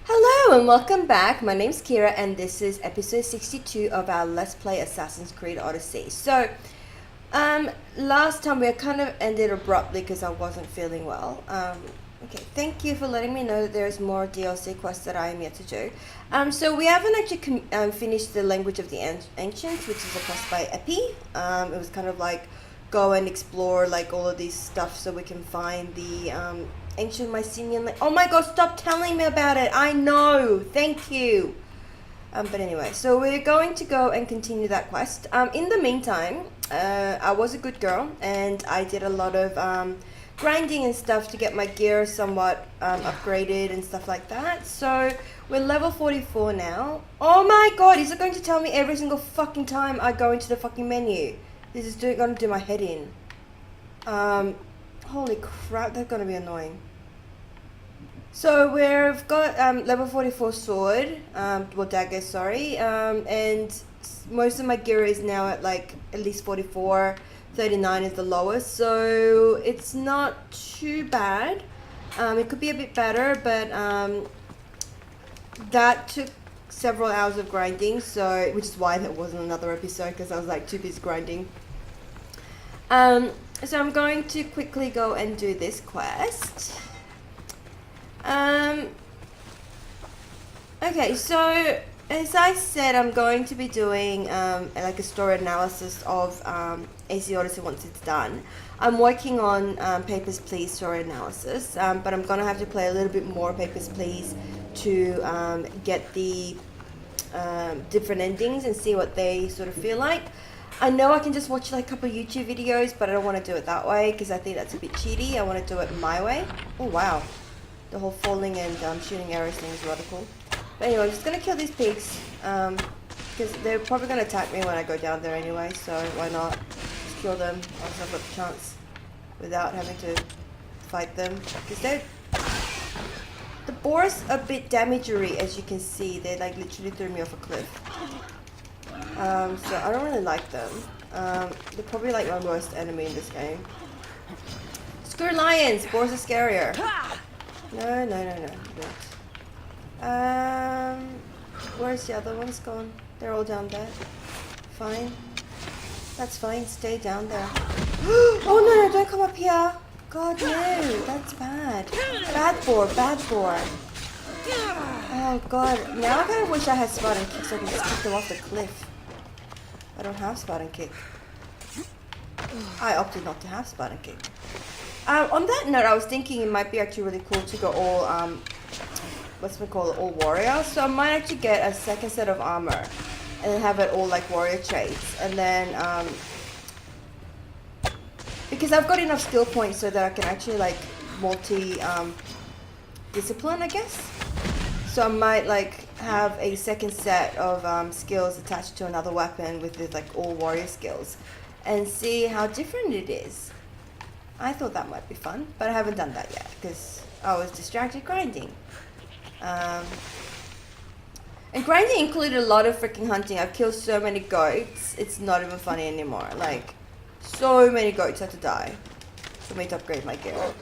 Hello and welcome back. My name's Kira and this is episode 62 of our Let's Play Assassin's Creed Odyssey. So, last time we kind of ended abruptly because I wasn't feeling well. Okay, thank you for letting me know that there's more DLC quests that I am yet to do. So we haven't actually finished the Language of the Ancients, which is a quest by Epi. It was kind of like go and explore like all of these stuff so we can find the ancient Mycenaean. Oh my god, stop telling me about it. I know. Thank you. But anyway, so we're going to go and continue that quest. In the meantime, I was a good girl and I did a lot of grinding and stuff to get my gear somewhat upgraded and stuff like that. So we're level 44 now. Oh my god, is it going to tell me every single fucking time I go into the fucking menu? This is going to do my head in. Holy crap, that's going to be annoying. So we've got level 44 sword, well dagger, sorry, and most of my gear is now at like at least 44, 39 is the lowest, so it's not too bad. It could be a bit better, but that took several hours of grinding, so which is why there wasn't another episode, because I was like too busy grinding. So I'm going to quickly go and do this quest. Okay, so as I said, I'm going to be doing like a story analysis of AC Odyssey once it's done. I'm working on Papers, Please story analysis, but I'm going to have to play a little bit more Papers, Please to get the different endings and see what they sort of feel like. I know I can just watch like a couple of YouTube videos, but I don't want to do it that way because I think that's a bit cheaty. I want to do it my way. Oh wow. The whole falling and shooting arrows thing is rather cool. But anyway, I'm just going to kill these pigs. Because they're probably going to attack me when I go down there anyway. So why not just kill them once I've got the chance. Without having to fight them. Because they're... The boars are a bit damagery, as you can see. They like literally threw me off a cliff. So I don't really like them. They're probably like my worst enemy in this game. Screw lions! Boars are scarier. No. Where's the other ones gone? They're all down there. Fine. That's fine. Stay down there. Oh no, don't come up here. God no, that's bad. Bad boar. Oh god, now I kind of wish I had Spartan Kick so I can just kick them off the cliff. I don't have Spartan Kick. I opted not to have Spartan Kick. On that note, I was thinking it might be actually really cool to go all, what's it called, all warrior. So I might actually get a second set of armor and then have it all like warrior traits. And then, because I've got enough skill points so that I can actually like discipline, I guess. So I might like have a second set of skills attached to another weapon with this, like all warrior skills and see how different it is. I thought that might be fun, but I haven't done that yet because I was distracted grinding. And grinding included a lot of freaking hunting. I've killed so many goats, it's not even funny anymore. Like, so many goats had to die for me to upgrade my gear.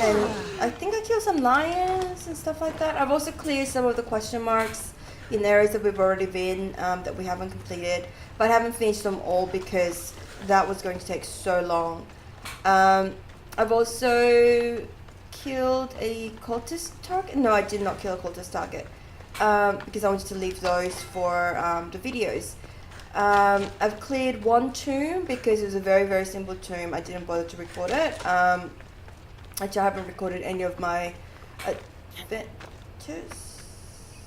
And I think I killed some lions and stuff like that. I've also cleared some of the question marks in areas that we've already been, that we haven't completed. But I haven't finished them all because that was going to take so long. I've also killed a cultist target. No, I did not kill a cultist target because I wanted to leave those for the videos. I've cleared one tomb because it was a very, very simple tomb. I didn't bother to record it. Actually, I haven't recorded any of my adventures.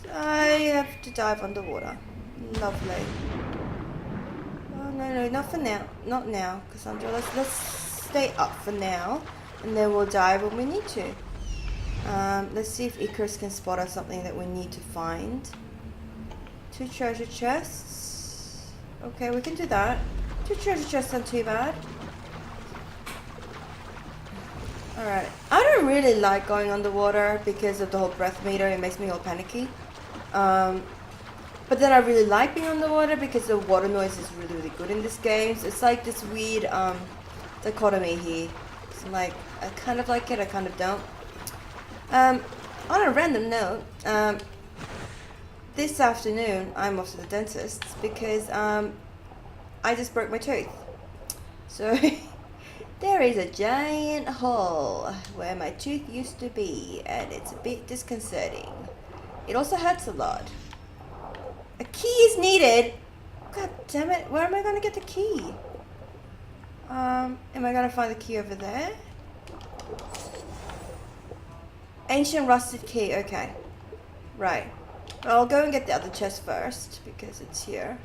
I have to dive underwater. Lovely. Oh, no, not for now. Not now, Kassandra. Let's stay up for now, and then we'll dive when we need to. Let's see if Icarus can spot us something that we need to find. 2 treasure chests. Okay, we can do that. 2 treasure chests aren't too bad. Alright, I don't really like going underwater because of the whole breath meter. It makes me all panicky. But then I really like being underwater because the water noise is really, really good in this game. So it's like this weird dichotomy here. So like, I kind of like it, I kind of don't. On a random note, this afternoon I'm off to the dentist because I just broke my tooth. So there is a giant hole where my tooth used to be, and it's a bit disconcerting. It also hurts a lot. A key is needed. God damn it! Where am I gonna get the key? Am I gonna find the key over there? Ancient rusted key. Okay, right. Well, I'll go and get the other chest first because it's here.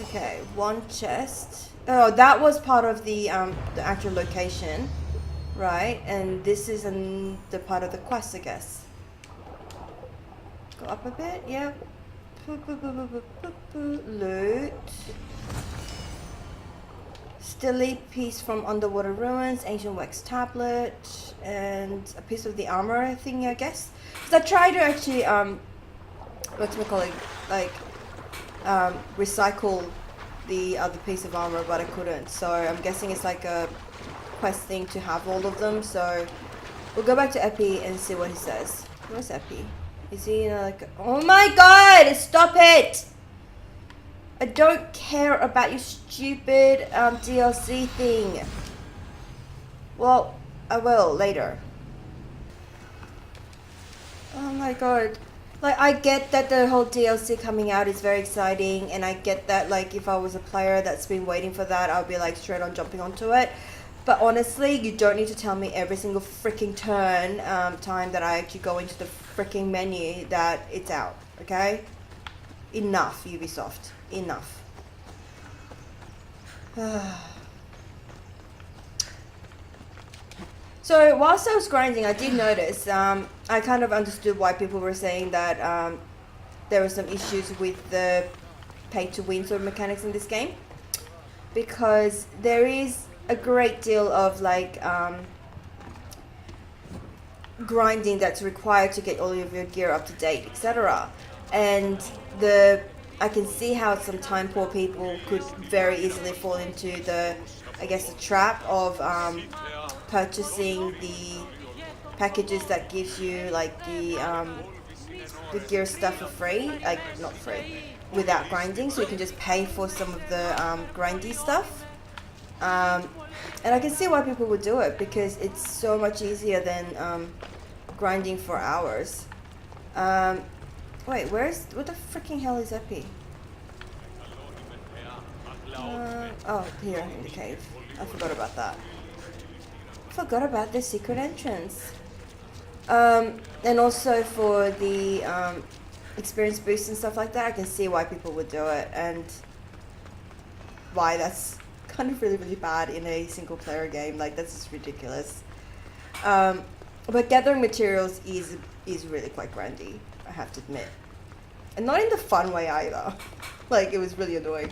Okay, one chest. Oh, that was part of the actual location, right? And this is the part of the quest, I guess. Go up a bit. Yep. Loot. Stilly piece from underwater ruins, ancient wax tablet, and a piece of the armor thing, I guess. Because I tried to actually recycle the other piece of armor, but I couldn't. So I'm guessing it's like a quest thing to have all of them. So we'll go back to Epi and see what he says. Where's Epi? Is he like? Oh my God! Stop it! I don't care about your stupid DLC thing. Well, I will later. Oh my God. Like, I get that the whole DLC coming out is very exciting, and I get that, like, if I was a player that's been waiting for that, I'll be, like, straight on jumping onto it. But honestly, you don't need to tell me every single freaking time that I actually go into the freaking menu that it's out, okay? Enough, Ubisoft. Enough. So whilst I was grinding, I did notice, I kind of understood why people were saying that there were some issues with the pay-to-win sort of mechanics in this game. Because there is a great deal of like grinding that's required to get all of your gear up to date, etc. And I can see how some time poor people could very easily fall into the trap of purchasing the packages that gives you like the gear stuff for free, like not free, without grinding, so you can just pay for some of the grindy stuff. And I can see why people would do it, because it's so much easier than grinding for hours. Wait, what the freaking hell is Epi? Oh, here in the cave. I forgot about that. Forgot about the secret entrance. And also for the experience boost and stuff like that, I can see why people would do it, and why that's kind of really, really bad in a single player game. Like, that's just ridiculous. But gathering materials is really quite grindy, I have to admit. And not in the fun way either. Like, it was really annoying.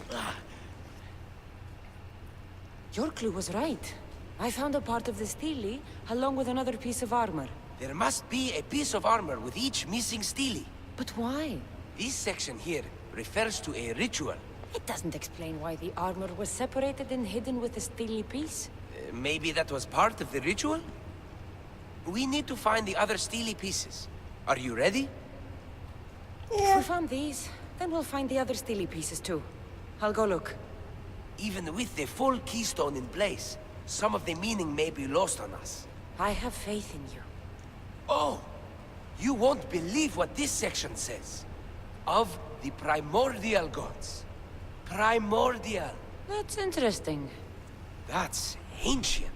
Your clue was right. I found a part of the stele along with another piece of armor. There must be a piece of armor with each missing stele. But why? This section here refers to a ritual. It doesn't explain why the armor was separated and hidden with the stele piece. Maybe that was part of the ritual? We need to find the other stele pieces. Are you ready? If we found these, then we'll find the other stele pieces too. I'll go look. Even with the full keystone in place, some of the meaning may be lost on us. I have faith in you. Oh! You won't believe what this section says. Of the primordial gods. Primordial. That's interesting. That's ancient.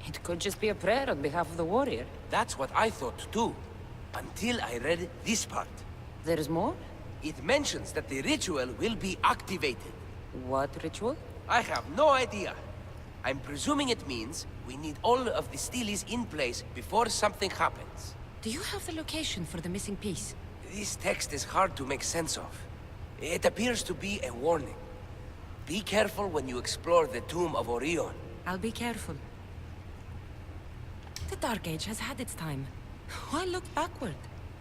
It could just be a prayer on behalf of the warrior. That's what I thought too. Until I read this part. There's more? It mentions that the ritual will be activated. What ritual? I have no idea. I'm presuming it means we need all of the steles in place before something happens. Do you have the location for the missing piece? This text is hard to make sense of. It appears to be a warning. Be careful when you explore the tomb of Orion. I'll be careful. The Dark Age has had its time. Why look backward?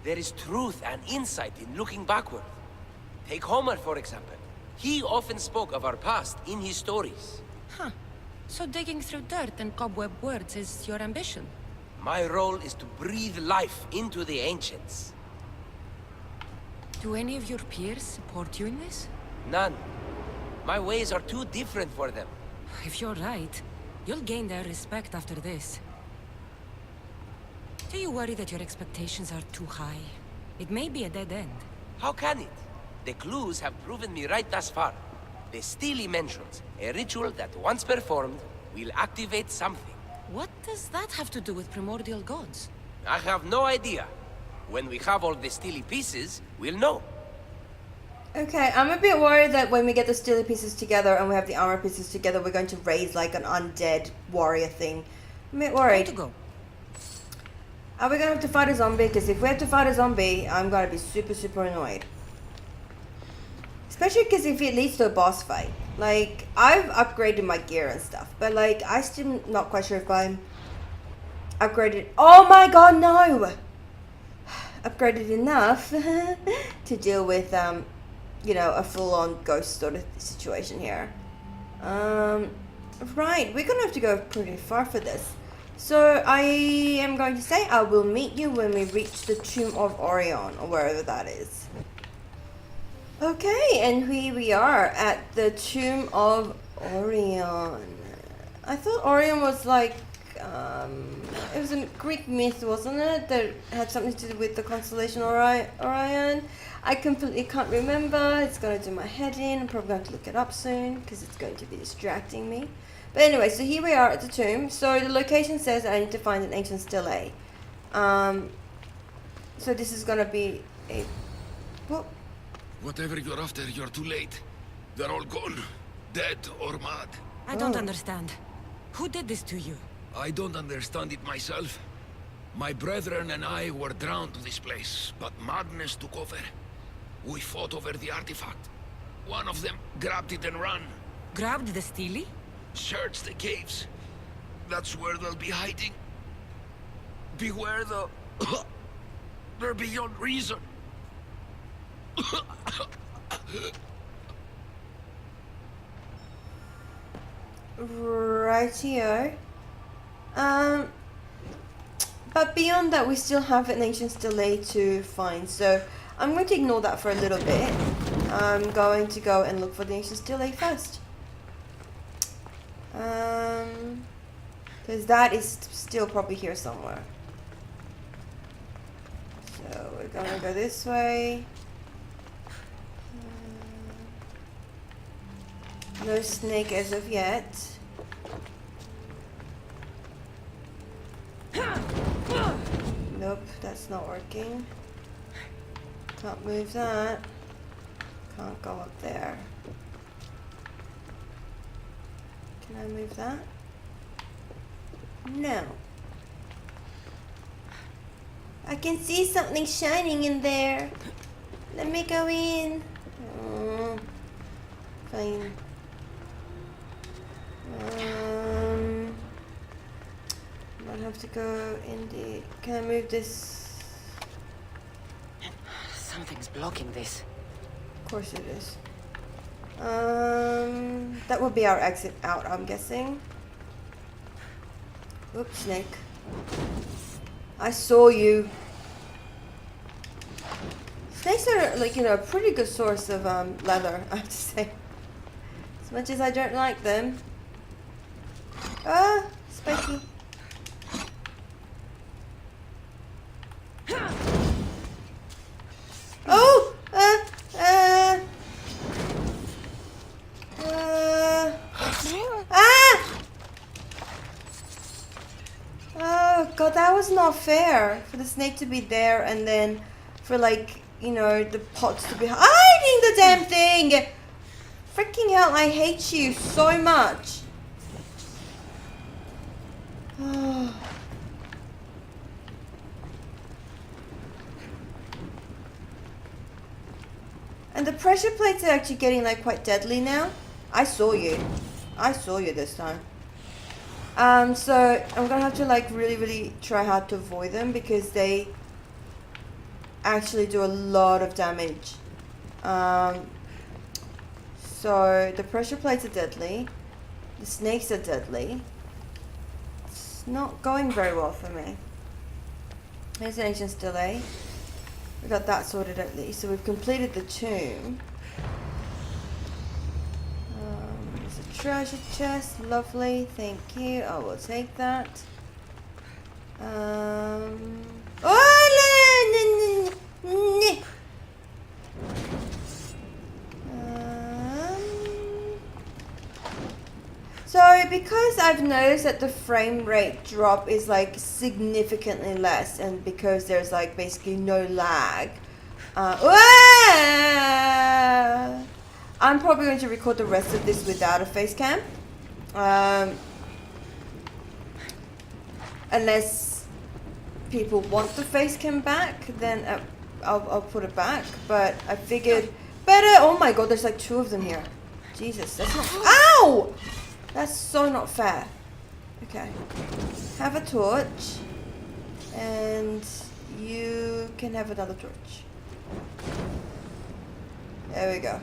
There is truth and insight in looking backward. Take Homer, for example. He often spoke of our past in his stories. Huh. So digging through dirt and cobweb words is your ambition? My role is to breathe life into the ancients. Do any of your peers support you in this? None. My ways are too different for them. If you're right, you'll gain their respect after this. Do you worry that your expectations are too high? It may be a dead end. How can it? The clues have proven me right thus far. The Steely mentions a ritual that once performed will activate something. What does that have to do with primordial gods? I have no idea. When we have all the Steely pieces, we'll know. Okay, I'm a bit worried that when we get the steely pieces together and we have the armor pieces together, we're going to raise like an undead warrior thing. I'm a bit worried. Time to go. Are we gonna have to fight a zombie? Because if we have to fight a zombie, I'm gonna be super annoyed. Especially because if it leads to a boss fight. Like, I've upgraded my gear and stuff, but like, I still not quite sure if I'm upgraded. Oh my god, no! Upgraded enough to deal with, you know, a full-on ghost sort of situation here. Right, we're gonna have to go pretty far for this. So I am going to say I will meet you when we reach the Tomb of Orion, or wherever that is. Okay, and here we are at the Tomb of Orion. I thought Orion was like, it was a Greek myth, wasn't it? That had something to do with the constellation Orion. I completely can't remember. It's going to do my head in. I'm probably going to look it up soon because it's going to be distracting me. But anyway, so here we are at the tomb. So the location says I need to find an ancient stele. So this is going to be a... What? Whatever you're after, you're too late. They're all gone. Dead or mad. I don't understand. Who did this to you? I don't understand it myself. My brethren and I were drawn to this place, but madness took over. We fought over the artifact. One of them grabbed it and ran. Grabbed the Steely? Search the caves. That's where they'll be hiding. Beware the... They're beyond reason. Rightio. But beyond that, we still have an ancient stele to find. So I'm going to ignore that for a little bit. I'm going to go and look for the ancient stele first. Because that is still probably here somewhere. So we're going to go this way. No snake as of yet. Nope, that's not working. Can't move that. Can't go up there. Can I move that? No. I can see something shining in there. Let me go in. Oh, fine. Might have to go in the... Can I move this? Something's blocking this. Of course it is. That would be our exit out, I'm guessing. Oops, snake. I saw you. Snakes are, like, you know, a pretty good source of leather, I have to say. As much as I don't like them. Ah, spiky. Oh! Ah! Oh god, that was not fair. For the snake to be there and then for, like, you know, the pots to be hiding the damn thing! Freaking hell, I hate you so much. And the pressure plates are actually getting, like, quite deadly now. I saw you. I saw you this time. So I'm gonna have to, like, really try hard to avoid them because they actually do a lot of damage. So the pressure plates are deadly. The snakes are deadly. It's not going very well for me. There's an ancient stele. We got that sorted at least. So we've completed the tomb. There's a treasure chest. Lovely. Thank you. I will take that. So because I've noticed that the frame rate drop is like significantly less, and because there's like basically no lag, I'm probably going to record the rest of this without a face cam. Unless people want the face cam back, then I'll put it back. But I figured better. Oh my god, there's like 2 of them here. Jesus, that's not. Ow! That's so not fair. Okay. Have a torch. And you can have another torch. There we go.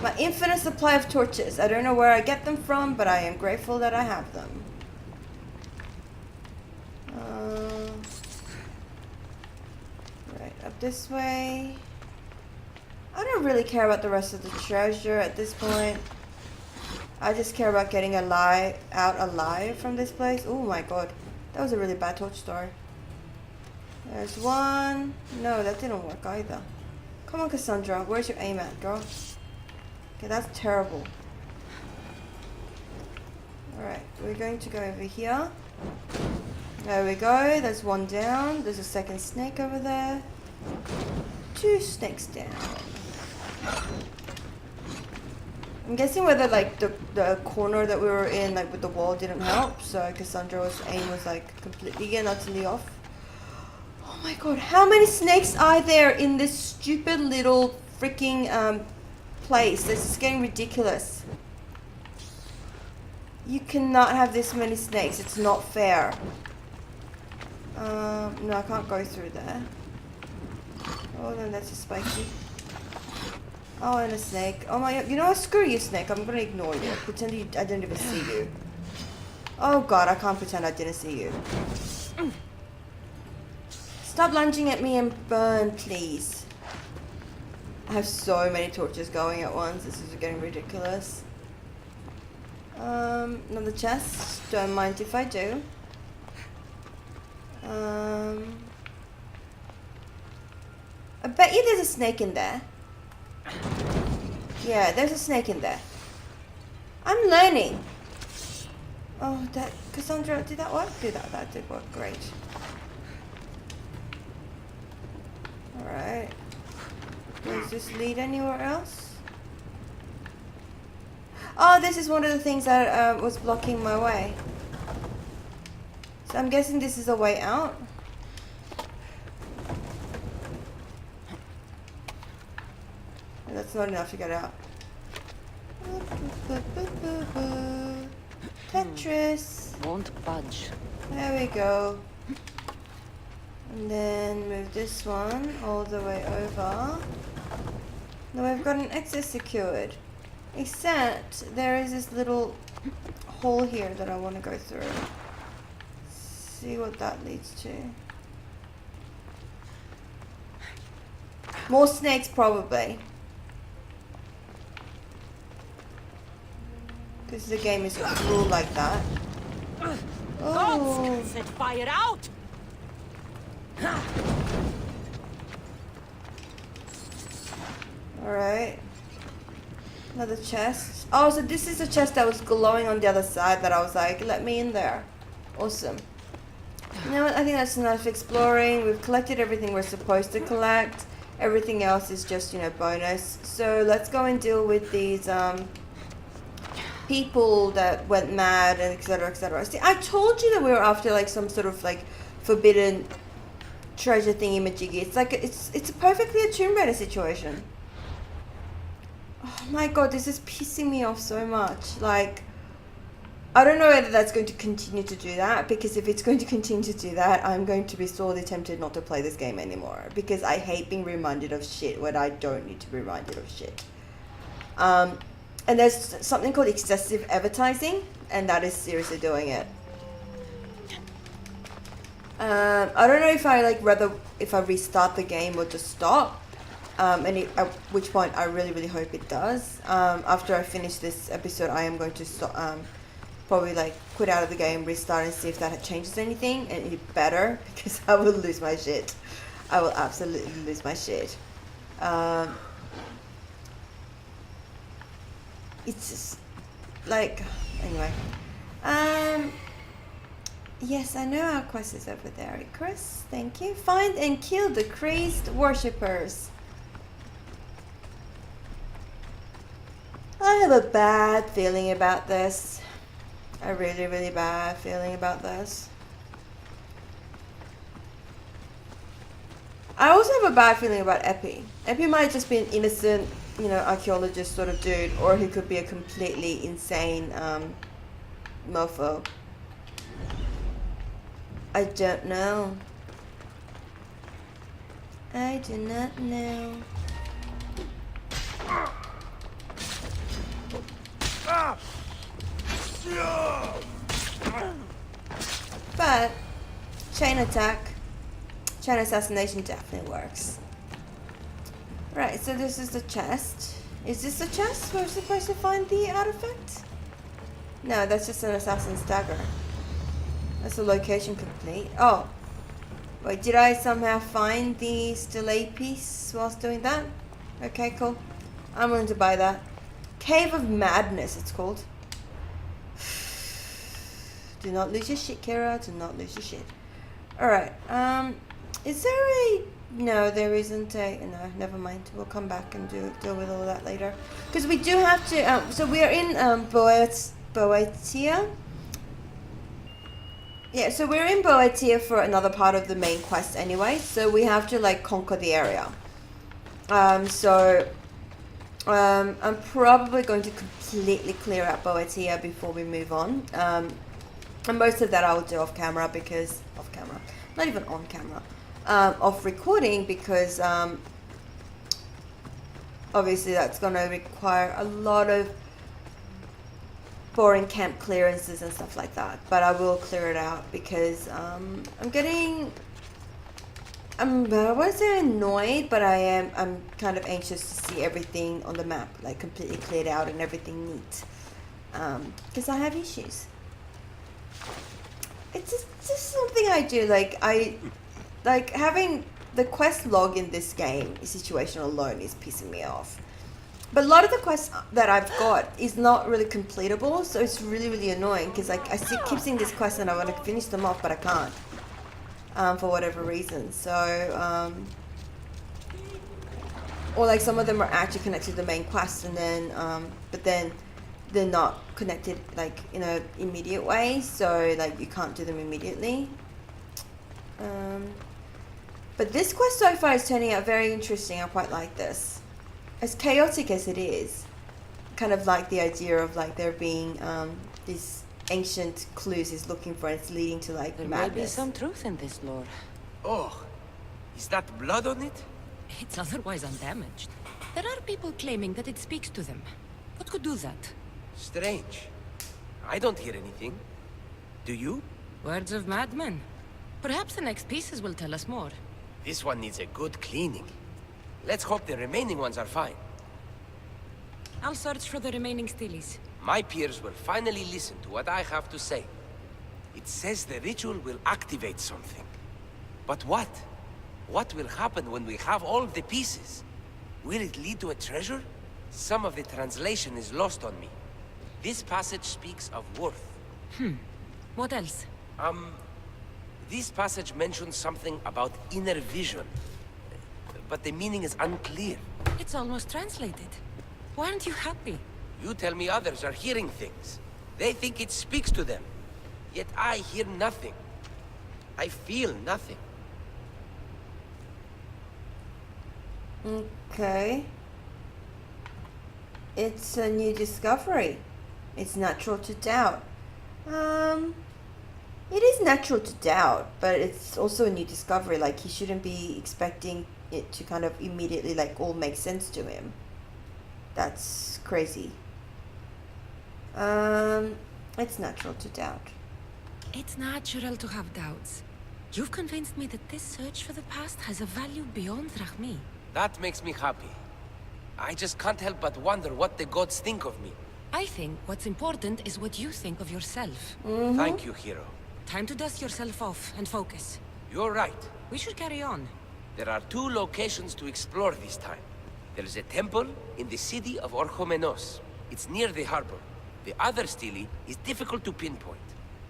My infinite supply of torches. I don't know where I get them from, but I am grateful that I have them. Right, up this way. I don't really care about the rest of the treasure at this point. I just care about getting out alive from this place. Oh my god. That was a really bad torch story. There's one. No, that didn't work either. Come on, Kassandra. Where's your aim at, girl? Okay, that's terrible. Alright, we're going to go over here. There we go. There's one down. There's a second snake over there. 2 snakes down. I'm guessing whether like the corner that we were in, like with the wall, didn't help. So Kassandra's aim was like completely and utterly off. Oh my god, how many snakes are there in this stupid little freaking place? This is getting ridiculous. You cannot have this many snakes. It's not fair. No, I can't go through there. Oh, then that's a spiky. Oh, and a snake. Oh my god. You know what? Screw you, snake. I'm gonna ignore you. Pretend I didn't even see you. Oh god, I can't pretend I didn't see you. Stop lunging at me and burn, please. I have so many torches going at once. This is getting ridiculous. Another chest. Don't mind if I do. I bet you there's a snake in there. Yeah, there's a snake in there. I'm learning. Oh, that Kassandra, did that work? That did work. Great. Alright. Does this lead anywhere else? Oh, this is one of the things that was blocking my way. So I'm guessing this is a way out. That's not enough to get out. Tetris. Won't budge. There we go. And then move this one all the way over. Now we've got an exit secured. Except there is this little hole here that I want to go through. See what that leads to. More snakes probably. Because the game is ruled like that. Oh. Set fire out! Alright. Another chest. Oh, so this is the chest that was glowing on the other side that I was like, let me in there. Awesome. You know what? I think that's enough exploring. We've collected everything we're supposed to collect. Everything else is just, you know, bonus. So let's go and deal with these people that went mad and etc, etc. See, I told you that we were after like some sort of like forbidden treasure thingy majiggy. It's like it's a perfectly a Tomb Raider situation. Oh my god, this is pissing me off so much. Like, I don't know whether that's going to continue to do that, because if it's going to continue to do that, I'm going to be sorely tempted not to play this game anymore, because I hate being reminded of shit when I don't need to be reminded of shit. And there's something called excessive advertising, and that is seriously doing it. I don't know if I like rather if I restart the game or just stop. At which point I really hope it does. After I finish this episode, I am going to stop. Probably like quit out of the game, restart, and see if that changes anything. And it better, because I will lose my shit. I will absolutely lose my shit. It's just like anyway. Yes, I know our quest is over there, Chris. Thank you. Find and kill the crazed worshippers. I have a bad feeling about this. A really bad feeling about this. I also have a bad feeling about Epi. Epi might just be an innocent, you know, archaeologist sort of dude, or he could be a completely insane mofo. I don't know. I do not know. But chain attack, chain assassination definitely works. Right, so this is the chest. Is this the chest? We're supposed to find the artifact? No, that's just an assassin's dagger. That's the location complete. Oh. Wait, did I somehow find the stele piece whilst doing that? Okay, cool. I'm willing to buy that. Cave of Madness, it's called. Do not lose your shit, Kira. Do not lose your shit. Alright, is there a... No, there isn't a... No, never mind. We'll come back and deal with all that later. Because we do have to... so we are in Boeotia. Yeah, so we're in Boeotia for another part of the main quest anyway. So we have to, like, conquer the area. I'm probably going to completely clear out Boeotia before we move on. And most of that I will do off camera because... Off camera. Not even on camera. Off recording because obviously that's going to require a lot of boring camp clearances and stuff like that. But I will clear it out because I'm I won't say annoyed, but I'm kind of anxious to see everything on the map like completely cleared out and everything neat. Because I have issues. It's just something I do. Like having the quest log in this game, situation alone, is pissing me off. But a lot of the quests that I've got is not really completable, so it's really annoying because like I keep seeing this quest and I want to finish them off, but I can't for whatever reason. So or like some of them are actually connected to the main quest, and then but then they're not connected like in a immediate way, so like you can't do them immediately. But this quest so far is turning out very interesting. I quite like this. As chaotic as it is, kind of like the idea of like there being these ancient clues he's looking for, and it's leading to like There madness. may be some truth in this lore. Oh, is that blood on it? It's otherwise undamaged. There are people claiming that it speaks to them. What could do that? Strange. I don't hear anything. Do you? Words of madmen. Perhaps the next pieces will tell us more. This one needs a good cleaning. Let's hope the remaining ones are fine. I'll search for the remaining steles. My peers will finally listen to what I have to say. It says the ritual will activate something. But what? What will happen when we have all of the pieces? Will it lead to a treasure? Some of the translation is lost on me. This passage speaks of worth. What else? This passage mentions something about inner vision. But the meaning is unclear. It's almost translated. Why aren't you happy? You tell me others are hearing things. They think it speaks to them. Yet I hear nothing. I feel nothing. Okay. It's a new discovery. It's natural to doubt. It is natural to doubt, but it's also a new discovery. Like, he shouldn't be expecting it to kind of immediately, like, all make sense to him. That's crazy. It's natural to doubt. It's natural to have doubts. You've convinced me that this search for the past has a value beyond Drachmi. That makes me happy. I just can't help but wonder what the gods think of me. I think what's important is what you think of yourself. Thank you, hero. Time to dust yourself off and focus. You're right. We should carry on. There are 2 locations to explore this time. There is a temple in the city of Orchomenos. It's near the harbor. The other stele is difficult to pinpoint.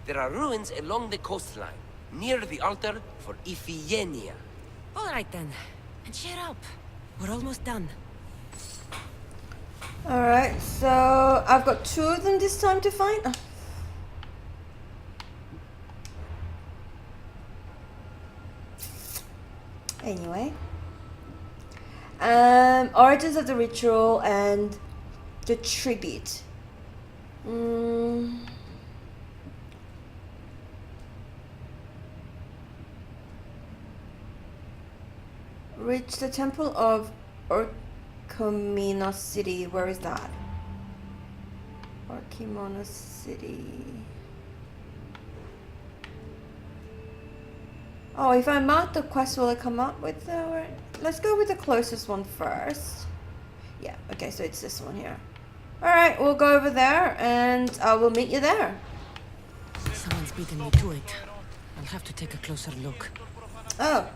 There are ruins along the coastline, near the altar for Iphigenia. All right then. And cheer up. We're almost done. Alright, so I've got 2 of them this time to find. Oh. Anyway. Origins of the ritual and the tribute. Reach the temple of Orchomenos City. Where is that? Orchomenos City. Oh, if I mark the quest, will it come up with the... Let's go with the closest one first. Yeah, okay, so it's this one here. Alright, we'll go over there and I will meet you there. Someone's beaten me to it. I'll have to take a closer look. Oh,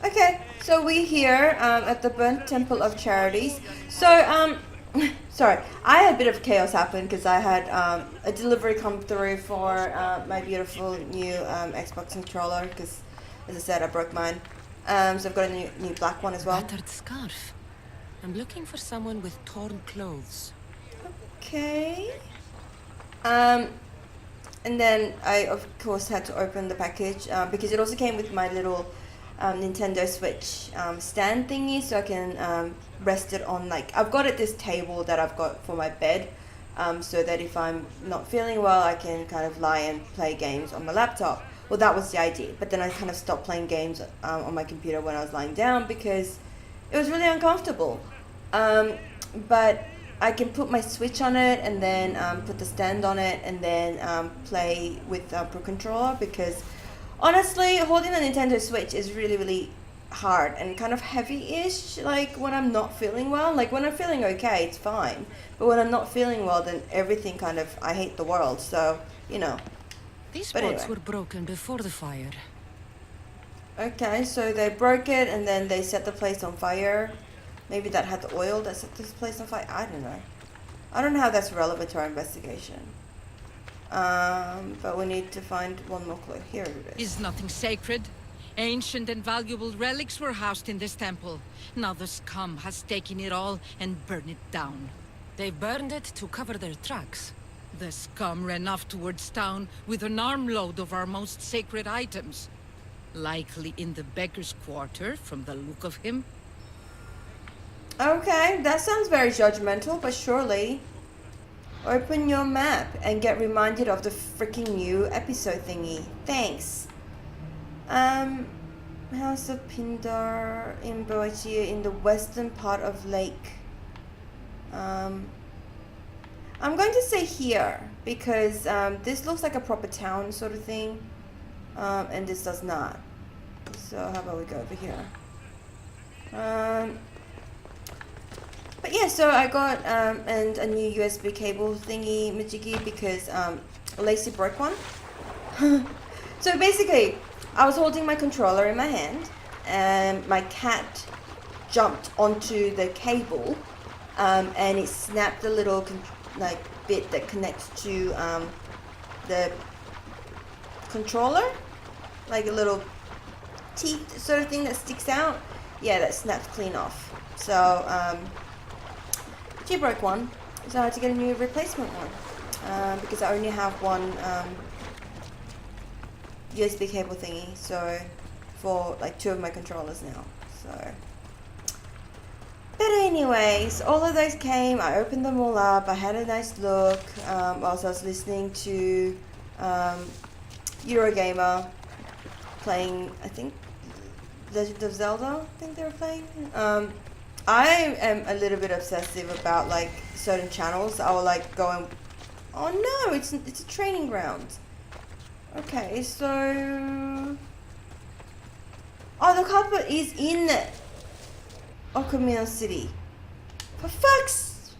okay. So we're here at the Burnt Temple of Charities. So, sorry, I had a bit of chaos happen because I had a delivery come through for my beautiful new Xbox controller because, as I said, I broke mine. So I've got a new black one as well. Battered scarf. I'm looking for someone with torn clothes. Okay. And then I, of course, had to open the package because it also came with my little Nintendo Switch stand thingy, so I can rest it on, like, I've got it this table that I've got for my bed, so that if I'm not feeling well, I can kind of lie and play games on my laptop. Well, that was the idea, but then I kind of stopped playing games on my computer when I was lying down because it was really uncomfortable. But I can put my Switch on it and then put the stand on it and then play with Pro Controller, because honestly, holding a Nintendo Switch is really, really hard and kind of heavy-ish, like when I'm not feeling well. Like when I'm feeling okay, it's fine. But when I'm not feeling well, then everything kind of, I hate the world, so, you know. These But pots anyway. were broken before the fire. Okay, so they broke it and then they set the place on fire. Maybe that had the oil that set this place on fire. I don't know. I don't know how that's relevant to our investigation. But we need to find one more clue. Here it is. Is nothing sacred? Ancient and valuable relics were housed in this temple. Now the scum has taken it all and burned it down. They burned it to cover their tracks. The scum ran off towards town with an armload of our most sacred items. Likely in the beggar's quarter, from the look of him. Okay, that sounds very judgmental, but surely. Open your map and get reminded of the freaking new episode thingy. Thanks. House of Pindar in Boeotia in the western part of Lake. I'm going to say here because this looks like a proper town sort of thing, and this does not. So how about we go over here? But yeah, so I got and a new USB cable thingy majiggy because Lacey broke one. So basically, I was holding my controller in my hand, and my cat jumped onto the cable, and it snapped the little bit that connects to the controller, like a little teeth sort of thing that sticks out. Yeah, that snapped clean off. So she broke one, so I had to get a new replacement one because I only have one USB cable thingy, so for like 2 of my controllers now. So, but anyways, all of those came. I opened them all up. I had a nice look whilst I was listening to Eurogamer playing, I think, Legend of Zelda. I think they were playing. I am a little bit obsessive about like certain channels. I will like go and, oh no, it's a training ground. Okay, so Oh, the carpet is in Okamino City. For fuck's...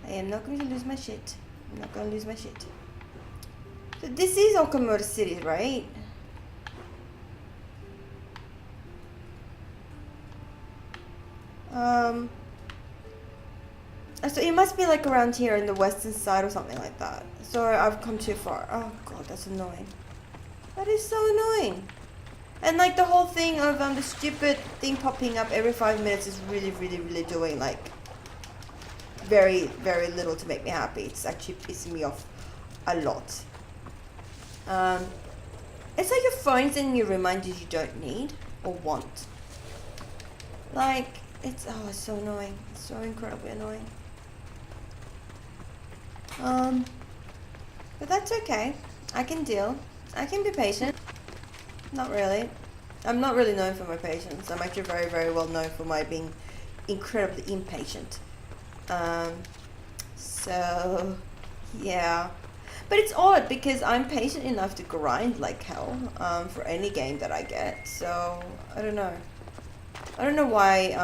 I am not going to lose my shit. I'm not going to lose my shit. So this is Okamoto City, right? So it must be like around here in the western side or something like that. Sorry, I've come too far. Oh god, that's annoying. That is so annoying. And like the whole thing of the stupid thing popping up every 5 minutes is really doing like very little to make me happy. It's actually pissing me off a lot. It's like your phone sending you reminders you don't need or want. Like it's so annoying. It's so incredibly annoying. But that's okay. I can deal. I can be patient. Not really. I'm not really known for my patience. I'm actually very well known for my being incredibly impatient. So yeah. But it's odd because I'm patient enough to grind like hell for any game that I get. So I don't know. I don't know why.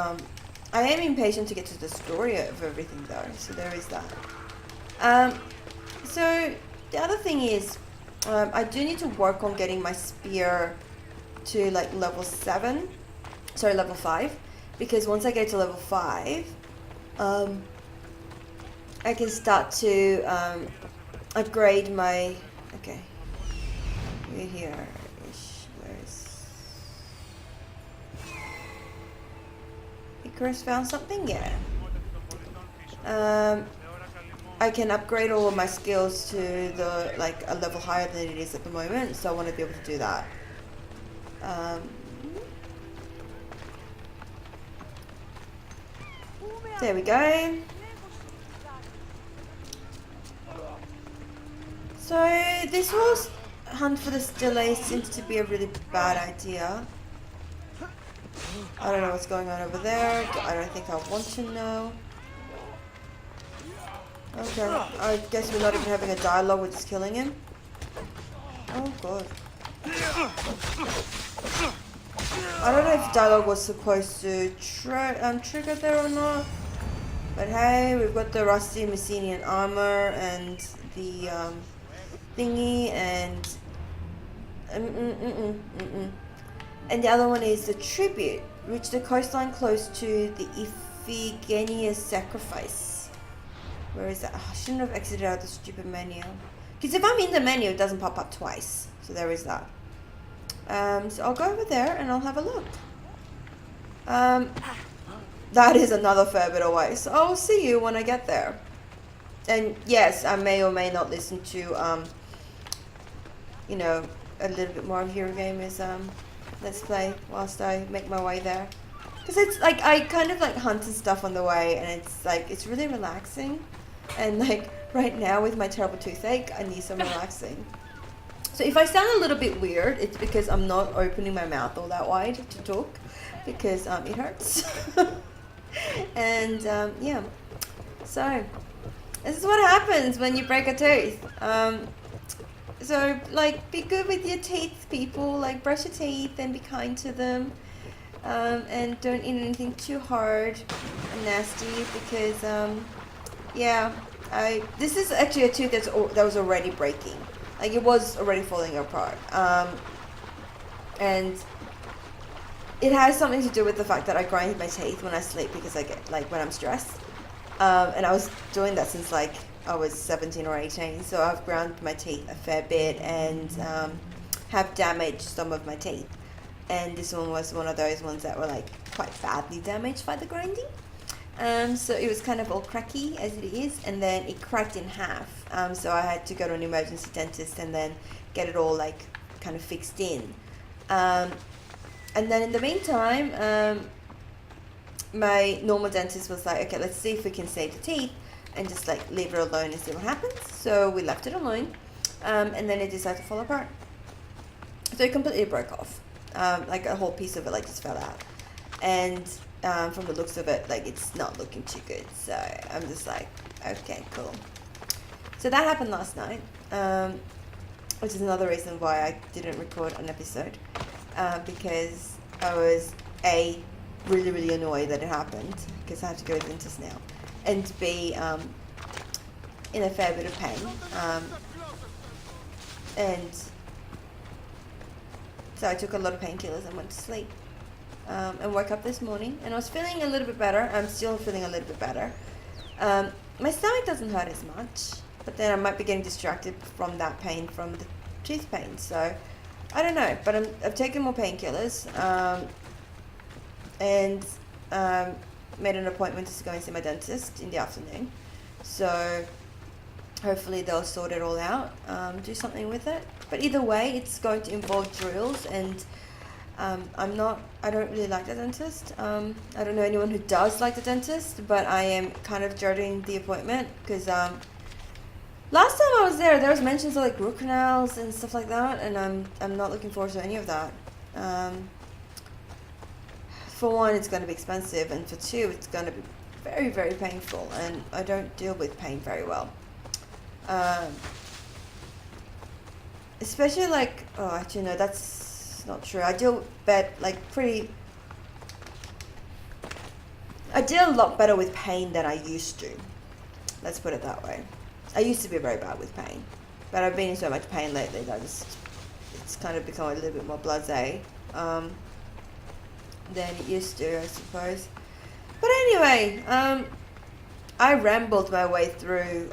I am impatient to get to the story of everything though. So there is that. So the other thing is, I do need to work on getting my spear to like level 5, because once I get to level 5, I can start to upgrade my. Okay, we're here. Where is Icarus? Found something? Yeah. I can upgrade all of my skills to the like a level higher than it is at the moment, so I want to be able to do that. There we go. So this whole hunt for the stelae seems to be a really bad idea. I don't know what's going on over there. I don't think I want to know. Okay, I guess we're not even having a dialogue, we're just killing him. Oh god. I don't know if dialogue was supposed to trigger there or not. But hey, we've got the rusty Messenian armor and the thingy and and the other one is the tribute. Reach the coastline close to the Iphigenia's sacrifice. Where is that? Oh, I shouldn't have exited out the stupid menu. Because if I'm in the menu, it doesn't pop up twice. So there is that. So I'll go over there and I'll have a look. That is another fair bit away. So I'll see you when I get there. And yes, I may or may not listen to, you know, a little bit more of Eurogamer's Let's Play whilst I make my way there. Because it's like, I kind of like hunt and stuff on the way, and it's like, it's really relaxing. And like, right now with my terrible toothache, I need some relaxing. So if I sound a little bit weird, it's because I'm not opening my mouth all that wide to talk, because it hurts. And yeah, so this is what happens when you break a tooth. So like, be good with your teeth, people. Like, brush your teeth and be kind to them. And don't eat anything too hard and nasty, because yeah, this is actually a tooth that was already breaking. Like, it was already falling apart. And it has something to do with the fact that I grind my teeth when I sleep, because I get, like, when I'm stressed. And I was doing that since like I was 17 or 18, so I've ground my teeth a fair bit and have damaged some of my teeth. And this one was one of those ones that were like quite badly damaged by the grinding. So it was kind of all cracky as it is, and then it cracked in half. So I had to go to an emergency dentist and then get it all like kind of fixed in. And then in the meantime, my normal dentist was like, okay, let's see if we can save the teeth and just like leave it alone and see what happens. So we left it alone, and then it decided to fall apart. So it completely broke off. Like a whole piece of it like just fell out. And from the looks of it, like, it's not looking too good. So I'm just like, okay, cool. So that happened last night. which is another reason why I didn't record an episode, because I was really, really annoyed that it happened, because I have to go to the dentist now, and B, in a fair bit of pain, and so I took a lot of painkillers and went to sleep, and woke up this morning, and I was feeling a little bit better. I'm still feeling a little bit better. My stomach doesn't hurt as much, but then I might be getting distracted from that pain from the tooth pain, so I don't know, but I've taken more painkillers, and made an appointment to go and see my dentist in the afternoon, so hopefully they'll sort it all out, do something with it, but either way it's going to involve drills, and I don't really like the dentist. I don't know anyone who does like the dentist, but I am kind of dreading the appointment, because last time I was there was mentions of like root canals and stuff like that, and I'm not looking forward to any of that. For one, it's going to be expensive, and for two, it's going to be very, very painful, and I don't deal with pain very well. Especially like, oh, actually no, that's not true. I deal a lot better with pain than I used to. Let's put it that way. I used to be very bad with pain, but I've been in so much pain lately that it's kind of become a little bit more blasé than it used to, I suppose. But anyway, I rambled my way through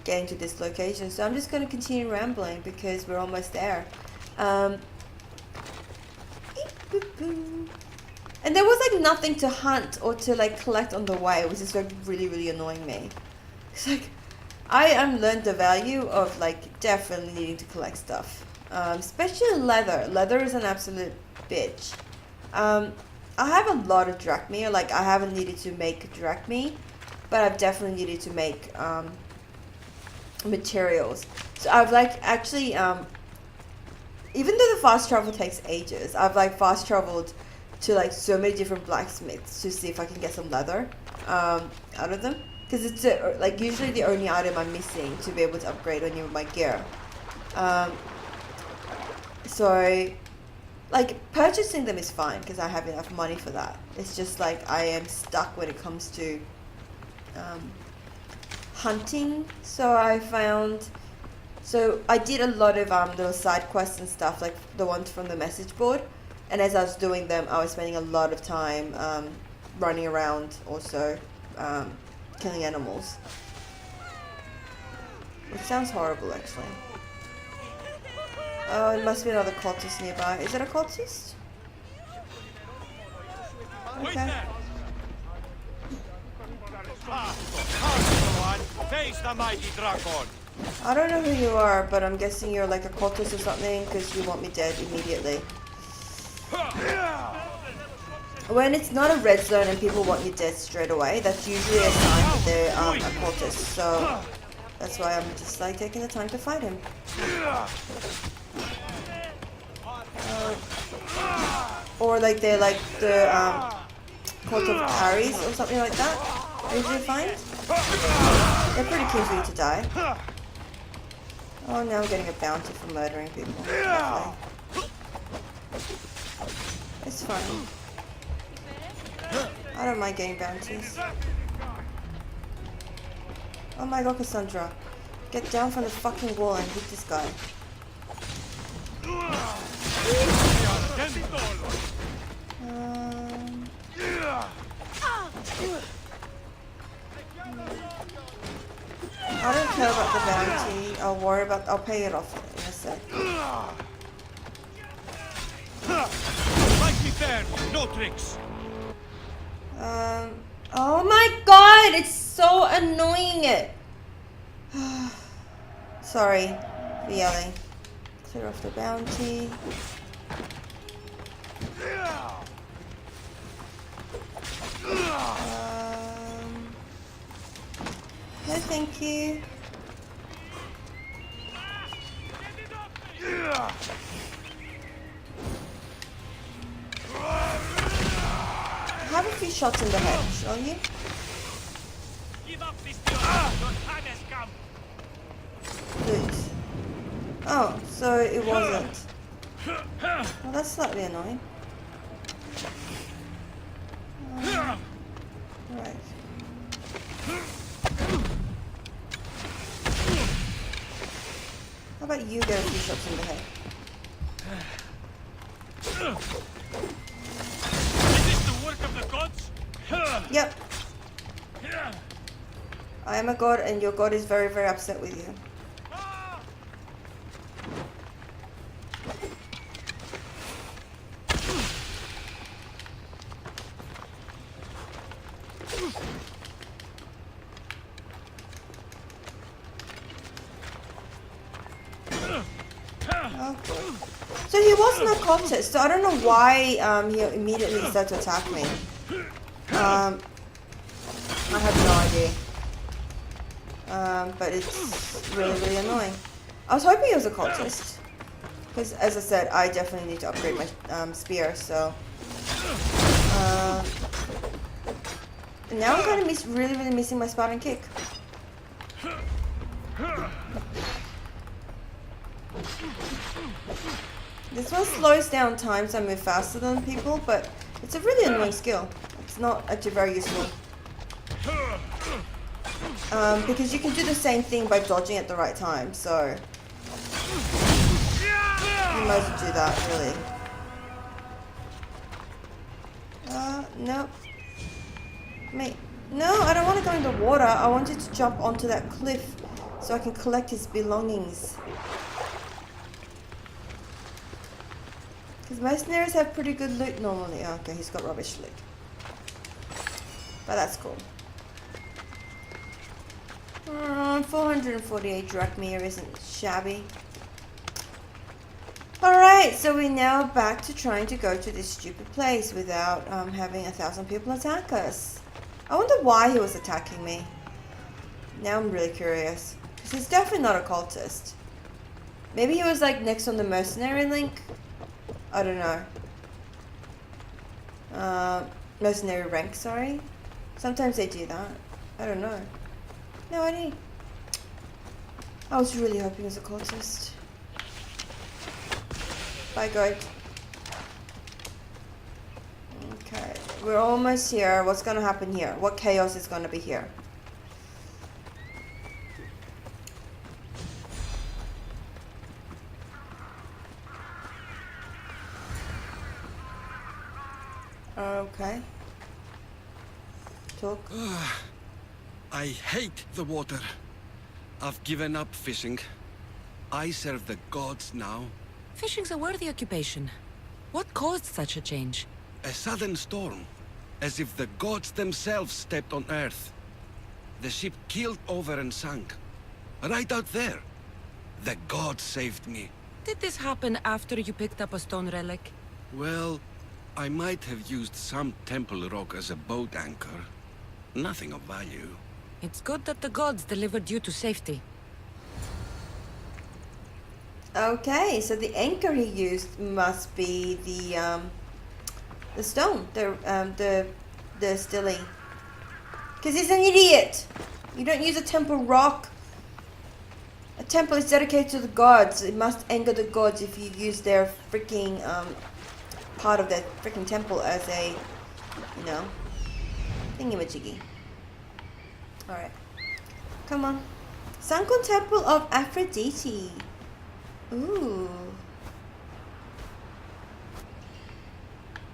getting to this location, so I'm just going to continue rambling because we're almost there. And there was like nothing to hunt or to like collect on the way, which is like really, really annoying me. It's like I learned the value of like definitely needing to collect stuff, especially leather. Leather is an absolute bitch. I have a lot of drachmae, or like I haven't needed to make drachmae, but I've definitely needed to make materials. So I've like actually, even though the fast travel takes ages, I've like fast traveled to like so many different blacksmiths to see if I can get some leather out of them, because it's like usually the only item I'm missing to be able to upgrade any of my gear. So like purchasing them is fine because I have enough money for that. It's just like I am stuck when it comes to hunting. So I did a lot of little side quests and stuff, like the ones from the message board, and as I was doing them I was spending a lot of time running around, also killing animals, which sounds horrible actually. Oh, it must be another cultist nearby. Is it a cultist? Okay. I don't know who you are, but I'm guessing you're like a cultist or something, because you want me dead immediately. When it's not a red zone and people want you dead straight away, that's usually a sign that they're a cultist. So that's why I'm just like taking the time to fight him. Or like they're like the cult of Ares or something like that. I usually find they're pretty keen for you to die. Oh, now I'm getting a bounty for murdering people. Lovely. It's fine. I don't mind getting bounties. Oh my god, Kassandra. Get down from the fucking wall and hit this guy. I don't care about the bounty. I'll pay it off in a sec. Like me fair, no tricks. Oh my god, it's so annoying. Sorry for yelling. Clear off the bounty. No, thank you. Have a few shots in the head, shall you? Give up this deal. Your time has come. Good. Oh, so it wasn't. Well, that's slightly annoying. Right. How about you get a few shots in the head? Is this the work of the gods? Yep. I am a god and your god is very, very upset with you. Oh, good. So he wasn't a cultist, so I don't know why he immediately started to attack me. I have no idea. But it's really, really annoying. I was hoping he was a cultist. Because, as I said, I definitely need to upgrade my spear, so... now I'm kind of really, really missing my Spartan kick. This one slows down time so I move faster than people, but it's a really annoying skill. It's not actually very useful. Because you can do the same thing by dodging at the right time, so... you might as well do that, really. Nope. Mate, no, I don't want to go in the water. I wanted to jump onto that cliff so I can collect his belongings. Because mercenaries have pretty good loot normally. Oh, okay, he's got rubbish loot. But that's cool. 448 drachma isn't shabby. Alright, so we're now back to trying to go to this stupid place without having 1,000 people attack us. I wonder why he was attacking me. Now I'm really curious. Because he's definitely not a cultist. Maybe he was like next on the mercenary link? I don't know. Mercenary rank, sorry. Sometimes they do that. I don't know. No idea. I was really hoping he was a cultist. Bye, goat. Okay, we're almost here. What's gonna happen here? What chaos is gonna be here? Okay. Talk. I hate the water. I've given up fishing. I serve the gods now. Fishing's a worthy occupation. What caused such a change? A sudden storm, as if the gods themselves stepped on Earth. The ship keeled over and sank. Right out there. The gods saved me. Did this happen after you picked up a stone relic? Well, I might have used some temple rock as a boat anchor. Nothing of value. It's good that the gods delivered you to safety. Okay, so the anchor he used must be the stone, the stilly. Because he's an idiot. You don't use a temple rock. A temple is dedicated to the gods. It must anger the gods if you use their freaking part of their freaking temple as a, you know, thingamajiggy. All right, come on. Sunken Temple of Aphrodite. Ooh.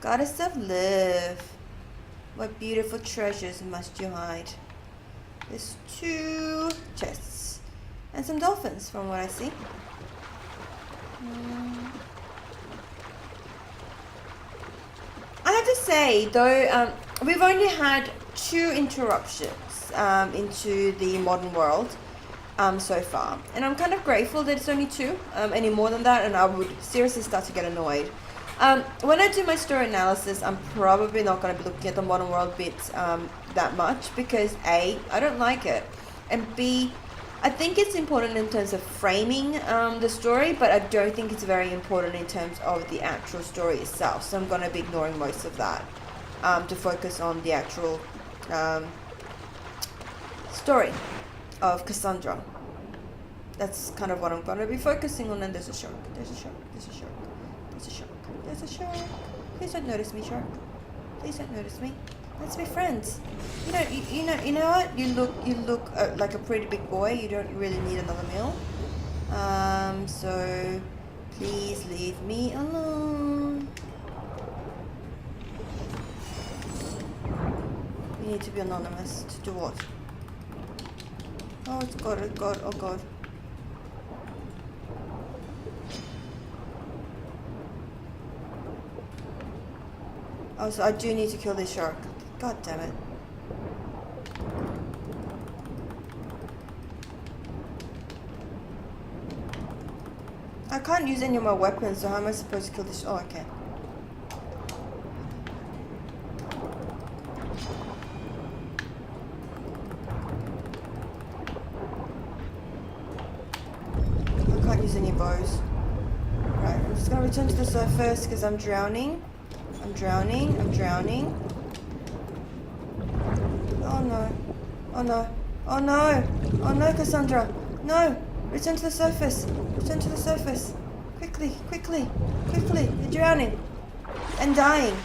Goddess of love. What beautiful treasures must you hide? There's 2 chests. And some dolphins from what I see. I have to say though, we've only had 2 interruptions into the modern world. So far, and I'm kind of grateful that it's only 2. Any more than that and I would seriously start to get annoyed. When I do my story analysis, I'm probably not going to be looking at the modern world bits that much because A, I don't like it, and B, I think it's important in terms of framing the story, but I don't think it's very important in terms of the actual story itself, so I'm going to be ignoring most of that to focus on the actual story of Kassandra. that's kind of what I'm going to be focusing on. And there's a shark. There's a shark. There's a shark. There's a shark. There's a shark. Please don't notice me, shark. Please don't notice me. Let's be friends. You know what? You look like a pretty big boy. You don't really need another meal. So please leave me alone. You need to be anonymous. To do what? Oh, it's God, oh God, oh God. Oh, so I do need to kill this shark. God damn it. I can't use any of my weapons, so how am I supposed to kill this? Oh, okay. I can't use any bows. Right, I'm just gonna return to the surface because I'm drowning. I'm drowning. I'm drowning. Oh no. Oh no. Oh no. Oh no, Kassandra. No. Return to the surface. Return to the surface. Quickly, quickly, quickly. You're drowning. And dying.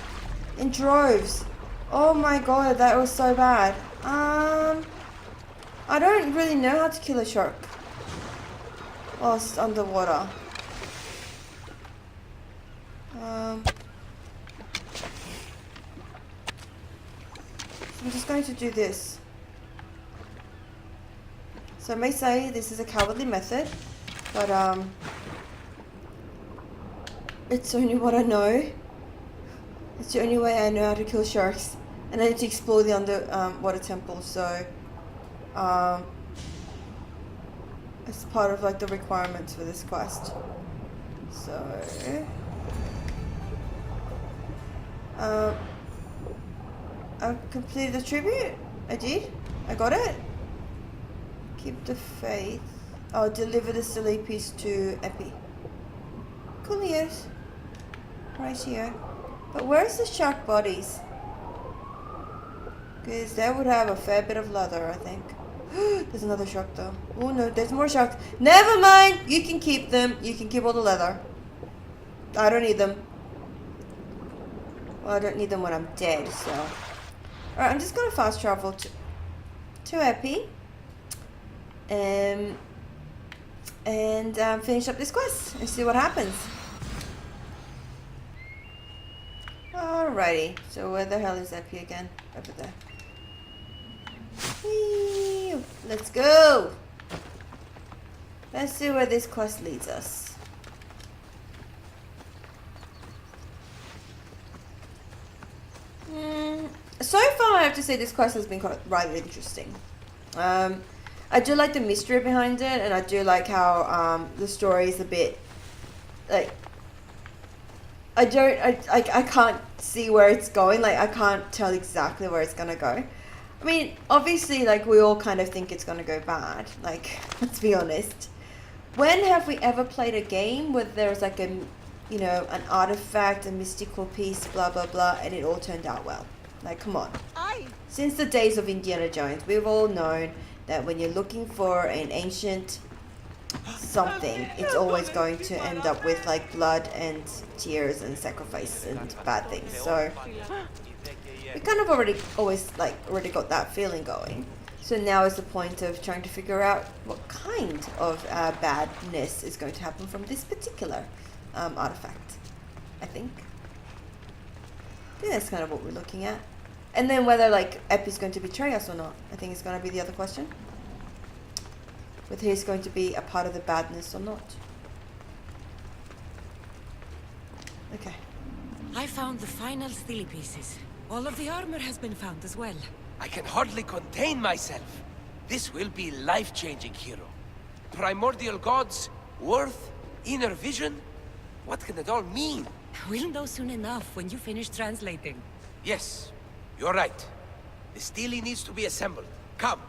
In droves. Oh my god, that was so bad. I don't really know how to kill a shark whilst underwater. I'm just going to do this. So I may say this is a cowardly method, but it's only what I know. It's the only way I know how to kill sharks, and I need to explore the underwater temple. So it's part of like the requirements for this quest. So I completed the tribute. I did. I got it. Keep the faith. Oh, deliver the silly piece to Epi. Coolios. Right here. But where's the shark bodies? Because that would have a fair bit of leather, I think. There's another shark though. Oh no, there's more sharks. Never mind! You can keep them. You can keep all the leather. I don't need them. Well, I don't need them when I'm dead, so. Alright, I'm just gonna fast travel to Epi. And finish up this quest and see what happens. Alrighty, so where the hell is Epi again? Over there. Whee! Let's go! Let's see where this quest leads us. So far I have to say this quest has been quite rather interesting. I do like the mystery behind it, and I do like how the story is a bit like I can't see where it's going. Like I can't tell exactly where it's gonna go. I mean, obviously, like we all kind of think it's gonna go bad. Like, let's be honest. When have we ever played a game where there's like an artifact, a mystical piece, blah blah blah, and it all turned out well? Like, come on. Since the days of Indiana Jones, we've all known that when you're looking for an ancient something, it's always going to end up with like blood and tears and sacrifice and bad things. So we kind of already got that feeling going. So now is the point of trying to figure out what kind of badness is going to happen from this particular artifact. I think that's kind of what we're looking at. And then whether like Epi's going to betray us or not, I think is going to be the other question. Whether he's going to be a part of the badness or not. Okay. I found the final stele pieces. All of the armor has been found as well. I can hardly contain myself. This will be life-changing, hero. Primordial gods, worth, inner vision. What can it all mean? We'll know soon enough when you finish translating. Yes, you're right. The stele needs to be assembled. Come.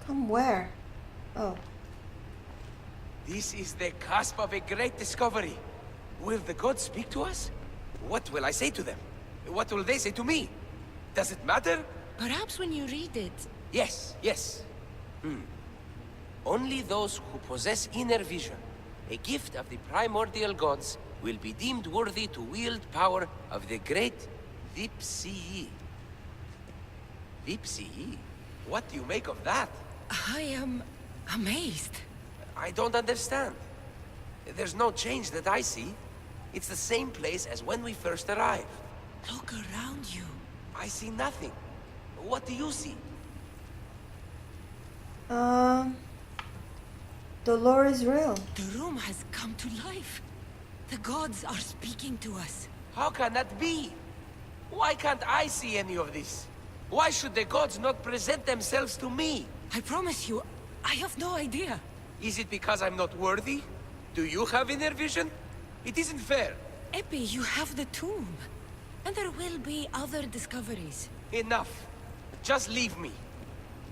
Come where? Oh. This is the cusp of a great discovery. Will the gods speak to us? What will I say to them? What will they say to me? Does it matter? Perhaps when you read it. Yes, yes. Only those who possess inner vision, a gift of the primordial gods, will be deemed worthy to wield power of the great Vipsii. Vipsii? What do you make of that? I am amazed. I don't understand. There's no change that I see. It's the same place as when we first arrived. Look around you. I see nothing. What do you see? The lore is real. The room has come to life. The gods are speaking to us. How can that be? Why can't I see any of this? Why should the gods not present themselves to me? I promise you, I have no idea. Is it because I'm not worthy? Do you have inner vision? It isn't fair. Epi, you have the tomb. And there will be other discoveries. Enough. Just leave me.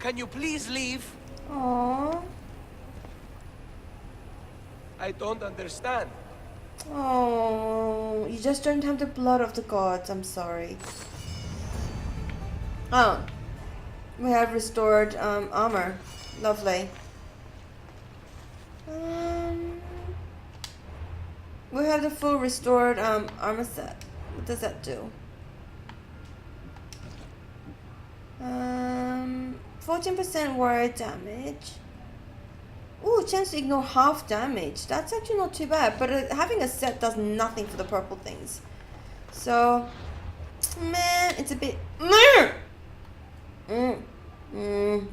Can you please leave? Aww. I don't understand. Oh, you just don't have the blood of the gods. I'm sorry. Oh, we have restored armor. Lovely. We have the full restored armor set. What does that do? 14% warrior damage. Ooh, chance to ignore half damage. That's actually not too bad, but having a set does nothing for the purple things. So, man, it's a bit...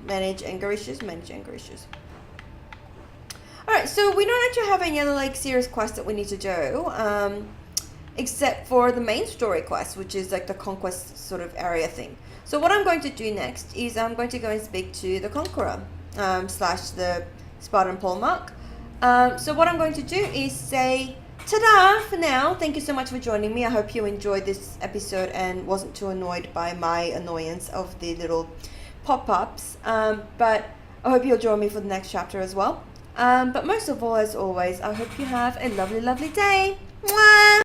Manage anger issues, manage anger issues. Alright, so we don't actually have any other, like, serious quests that we need to do, except for the main story quest, which is, like, the conquest sort of area thing. So what I'm going to do next is I'm going to go and speak to the Conqueror, slash the Spartan Polemarch. So what I'm going to do is say ta-da for now. Thank you so much for joining me. I hope you enjoyed this episode and wasn't too annoyed by my annoyance of the little pop-ups. But I hope you'll join me for the next chapter as well. But most of all, as always, I hope you have a lovely, lovely day. Mwah!